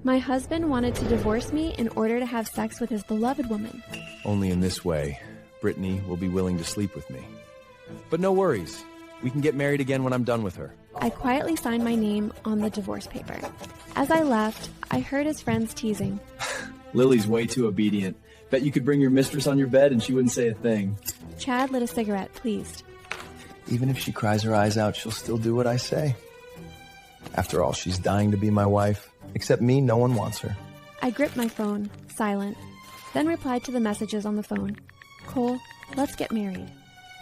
My husband wanted to divorce me in order to have sex with his beloved woman. Only in this way, Brittany will be willing to sleep with me. But no worries. We can get married again when I'm done with her. I quietly signed my name on the divorce paper. As I left, I heard his friends teasing. Lily's way too obedient. Bet you could bring your mistress on your bed and she wouldn't say a thing. Chad lit a cigarette, pleased. Even if she cries her eyes out, she'll still do what I say. After all, she's dying to be my wife. Except me, no one wants her. I gripped my phone, silent, then replied to the messages on the phone. Cole, let's get married.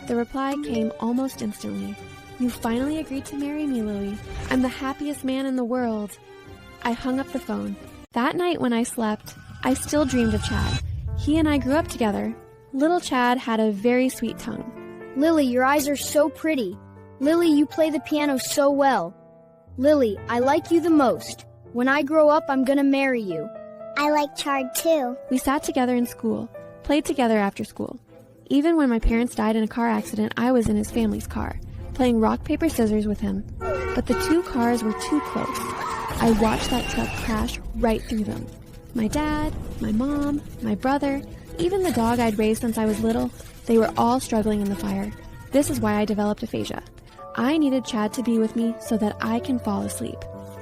The reply came almost instantly. You finally agreed to marry me, Lily. I'm the happiest man in the world. I hung up the phone. That night when I slept, I still dreamed of Chad. He and I grew up together. Little Chad had a very sweet tongue. Lily, your eyes are so pretty. Lily, you play the piano so well. Lily, I like you the most. When I grow up, I'm gonna marry you. I like Chad too. We sat together in school, played together after school. Even when my parents died in a car accident, I was in his family's car, playing rock, paper, scissors with him. But the two cars were too close. I watched that truck crash right through them. My dad, my mom, my brother, even the dog I'd raised since I was little, they were all struggling in the fire. This is why I developed aphasia. I needed Chad to be with me so that I can fall asleep.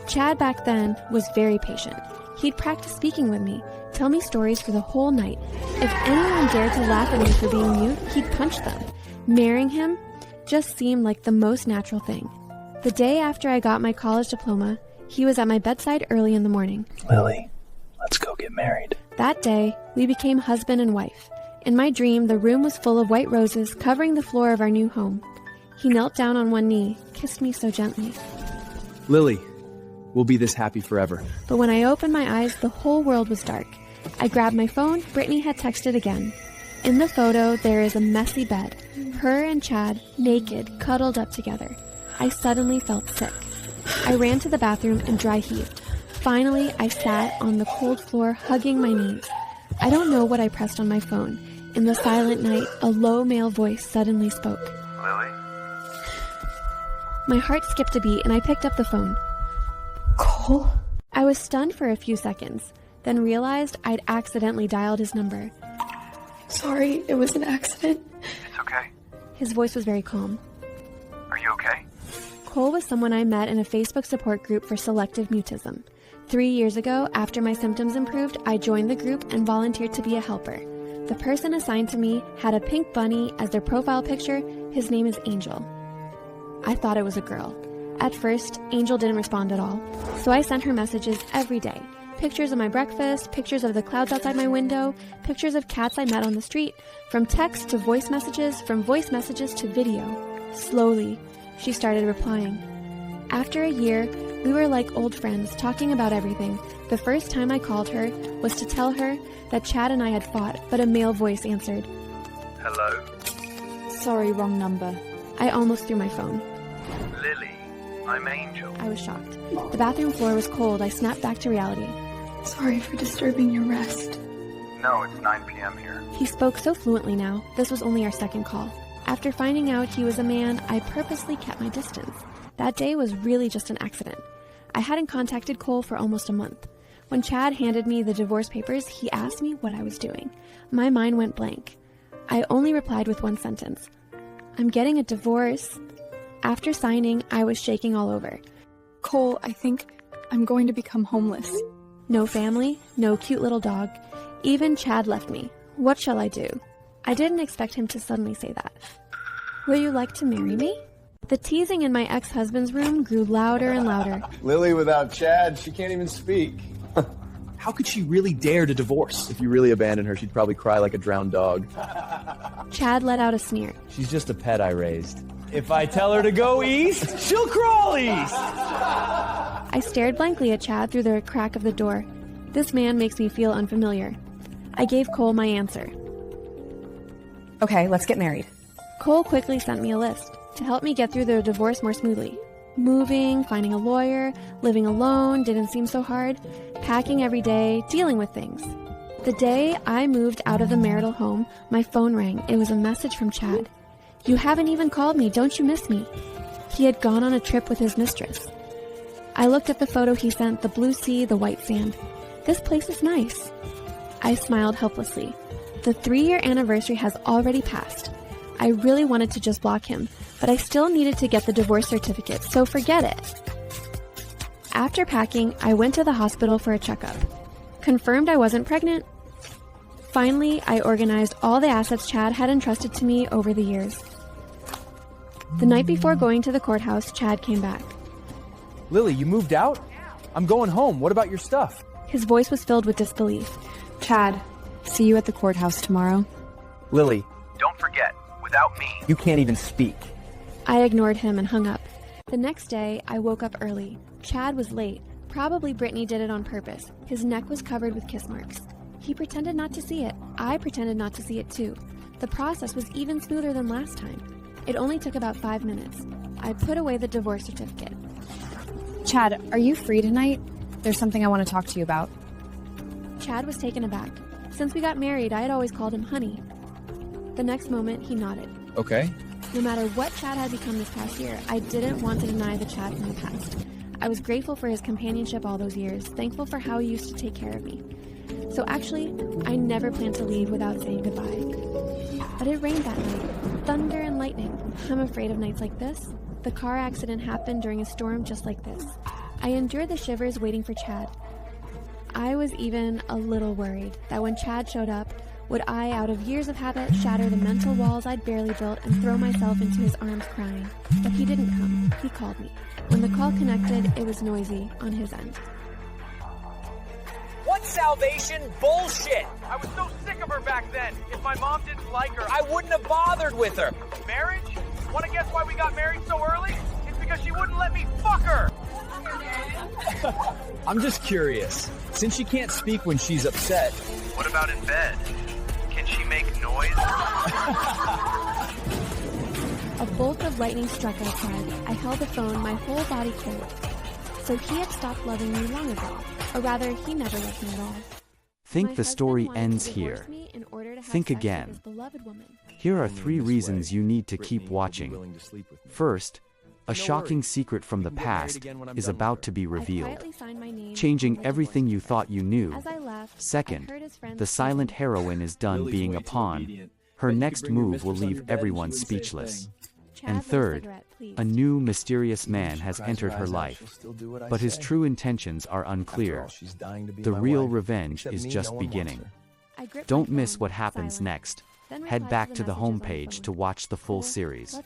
Chad back then was very patient. He'd practice speaking with me, tell me stories for the whole night. If anyone dared to laugh at me for being mute, he'd punch them. Marrying him just seemed like the most natural thing. The day after I got my college diploma, he was at my bedside early in the morning. Lily, let's go get married. That day, we became husband and wife. In my dream, the room was full of white roses covering the floor of our new home. He knelt down on one knee, kissed me so gently. Lily, we'll be this happy forever. But when I opened my eyes, the whole world was dark. I grabbed my phone. Brittany had texted again. In the photo, there is a messy bed. Her and Chad, naked, cuddled up together. I suddenly felt sick. I ran to the bathroom and dry heaved. Finally, I sat on the cold floor, hugging my knees. I don't know what I pressed on my phone. In the silent night, a low male voice suddenly spoke. Lily? My heart skipped a beat and I picked up the phone. Cole? I was stunned for a few seconds, then realized I'd accidentally dialed his number. Sorry, it was an accident. It's okay. His voice was very calm. Are you okay? Cole was someone I met in a Facebook support group for selective mutism. 3 years ago, after my symptoms improved, I joined the group and volunteered to be a helper. The person assigned to me had a pink bunny as their profile picture. His name is Angel. I thought it was a girl. At first, Angel didn't respond at all, so I sent her messages every day. Pictures of my breakfast, pictures of the clouds outside my window, pictures of cats I met on the street, from text to voice messages, from voice messages to video. Slowly, she started replying. After a year, we were like old friends, talking about everything. The first time I called her was to tell her that Chad and I had fought, but a male voice answered. Hello? Sorry, wrong number. I almost threw my phone. Lily, I'm Angel. I was shocked. The bathroom floor was cold. I snapped back to reality. Sorry for disturbing your rest. No, it's 9 p.m. here. He spoke so fluently now. This was only our second call. After finding out he was a man, I purposely kept my distance. That day was really just an accident. I hadn't contacted Cole for almost a month. When Chad handed me the divorce papers, he asked me what I was doing. My mind went blank. I only replied with one sentence. I'm getting a divorce. After signing, I was shaking all over. Cole, I think I'm going to become homeless. No family, no cute little dog. Even Chad left me. What shall I do? I didn't expect him to suddenly say that. Will you like to marry me? The teasing in my ex-husband's room grew louder and louder. Lily without Chad, she can't even speak. How could she really dare to divorce? If you really abandoned her, she'd probably cry like a drowned dog. Chad let out a sneer. She's just a pet I raised. If I tell her to go east, she'll crawl east! I stared blankly at Chad through the crack of the door. This man makes me feel unfamiliar. I gave Cole my answer. Okay, let's get married. Cole quickly sent me a list to help me get through the divorce more smoothly. Moving, finding a lawyer, living alone didn't seem so hard. Packing every day, dealing with things. The day I moved out of the marital home, my phone rang. It was a message from Chad. You haven't even called me. Don't you miss me? He had gone on a trip with his mistress. I looked at the photo he sent, the blue sea, the white sand. This place is nice. I smiled helplessly. The 3-year anniversary has already passed. I really wanted to just block him, but I still needed to get the divorce certificate, so forget it. After packing, I went to the hospital for a checkup. Confirmed I wasn't pregnant. Finally, I organized all the assets Chad had entrusted to me over the years. The night before going to the courthouse, Chad came back. Lily, you moved out? I'm going home. What about your stuff? His voice was filled with disbelief. Chad, see you at the courthouse tomorrow. Lily, Don't forget, without me, you can't even speak. I ignored him and hung up. The next day, I woke up early. Chad was late. Probably Brittany did it on purpose. His neck was covered with kiss marks. He pretended not to see it. I pretended not to see it too. The process was even smoother than last time. It only took about 5 minutes. I put away the divorce certificate. Chad, are you free tonight? There's something I want to talk to you about. Chad was taken aback. Since we got married, I had always called him honey. The next moment, he nodded. Okay. No matter what Chad had become this past year, I didn't want to deny the Chad from the past. I was grateful for his companionship all those years, thankful for how he used to take care of me. So actually, I never planned to leave without saying goodbye. But it rained that night. Thunder and lightning. I'm afraid of nights like this. The car accident happened during a storm just like this. I endured the shivers waiting for Chad. I was even a little worried that when Chad showed up, would I, out of years of habit, shatter the mental walls I'd barely built and throw myself into his arms crying. But he didn't come. He called me. When the call connected, it was noisy on his end. What salvation? Bullshit! I was so sick of her back then. If my mom didn't like her, I wouldn't have bothered with her. Marriage? Want to guess why we got married so early? It's because she wouldn't let me fuck her. I'm just curious. Since she can't speak when she's upset. What about in bed? Can she make noise? A bolt of lightning struck outside. I held the phone, my whole body cold. So he had stopped loving me long ago. Or rather, he never loved me at all. Think the story ends here. Think again. Here are 3 reasons you need to keep watching. First, a shocking secret from the past is about to be revealed, changing everything you thought you knew. Second, the silent heroine is done being a pawn. Her next move will leave everyone speechless. And third, a new mysterious man has entered her life, but his true intentions are unclear. The real revenge is just beginning. Don't miss what happens next. Head back to the homepage to watch the full series.